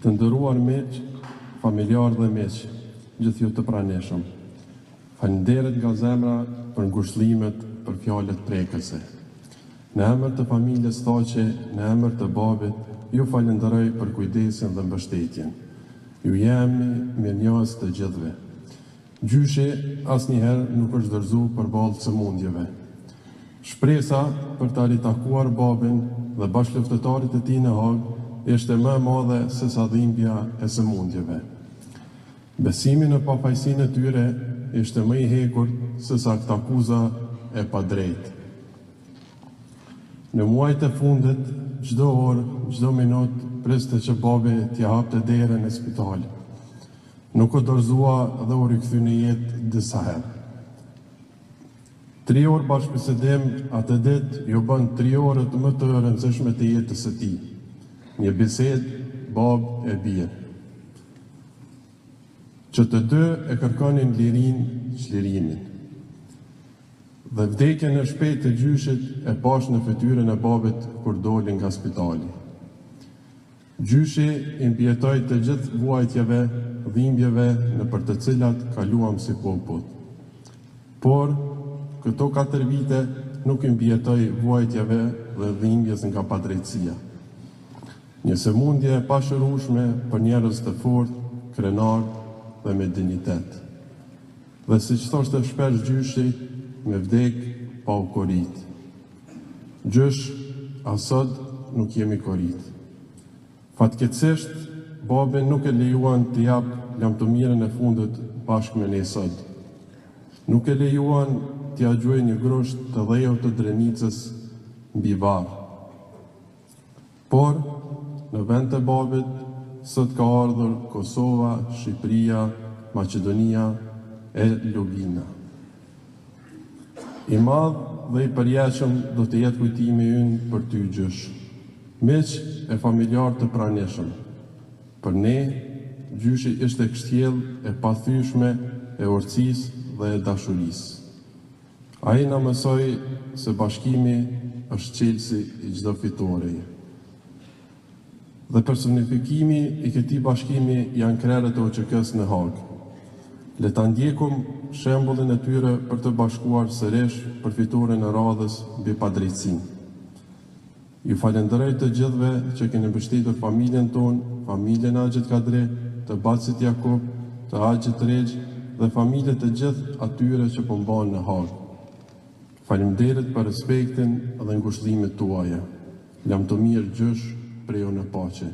Të nderuar miq, familjar dhe miq, gjithë ju të pranishëm. Falënderit nga zemra për ngushëllimet, për fjalët prekëse. Në emër të familjes Thaqe, në emër të babit, ju falenderoj për kujdesin dhe mbështetjen. Ju jemi mirënjohës të gjithëve. Gjyshi asnjëherë nuk është dorëzuar përballë sëmundjeve. Shpresa për ta ritakuar babin dhe bashkëluftëtarit e tij në Hag ishte më e madhe se sa dhimbja e sëmundjeve. Besimi në pafajësinë e tyre ishte më i hekur se sa këtë akuza e padrejtë. Në muajt e fundit, çdo orë, çdo minutë, priste që babi t'ia hapte derën e spitalit. Nuk u dorëzua dhe u rikthye në jetë disa herë. 3 orë bashkëbisedim atë ditë ju bën 3 orët më të rëndësishme të jetës së tij. Një bisedë babë e bie. Që të dy e kërkonin çlirimin. Dhe vdekjen e shpejtë të gjyshit e pash në fytyrën e babit kur doli nga spitali. Gjyshi i mbijetoi të gjithë vuajtjeve, dhimbjeve në për të cilat kaluam si popull. Por këto 4 vite nuk i mbijetoi vuajtjeve dhe dhimbjes nga padrejtësia. Një sëmundje e pashërueshme për njerëz të fortë, krenar dhe me dignitet. Dhe siç thoshte shpesh gjyshi, me vdek pa u korit. Gjysh, asot nuk jemi korit. Fatkeqësisht, babin nuk e lejuan të jap lamtomirën e fundit bashkë me ne sot. Nuk e lejuan t'ia gjuajë një grusht të dhejut të Drenicës mbi varr. Por, në vend të babit, sot ka ardhur Kosova, Shqipëria, Maqedonia e Lugina. I madh dhe i përjetshëm do të jetë kujtimi ynë për ty gjysh, miq e familjar të pranishëm. Për ne, gjyshi ishte kështjell e pathyeshme e urtësisë dhe e dashurisë. Ai na mësoi se bashkimi është çelësi i çdo fitoreje. Dhe personifikimi i këtij bashkimi janë krerët e OÇK-s në Hag. Le ta ndjekum shembullin e tyre për të bashkuar sërish për fitoren e radhës mbi padrejtësinë. Ju falenderoj të gjithëve që keni mbështetur familjen tonë, familjen Axhit Kadri, të Bacit Jakub, të Axhit Rexh dhe familjet të gjithë atyre që po mbahen në Hag. Faleminderit për respektin dhe ngushëllimet tuaja. Lamtomir gjysh, prejo në paqe.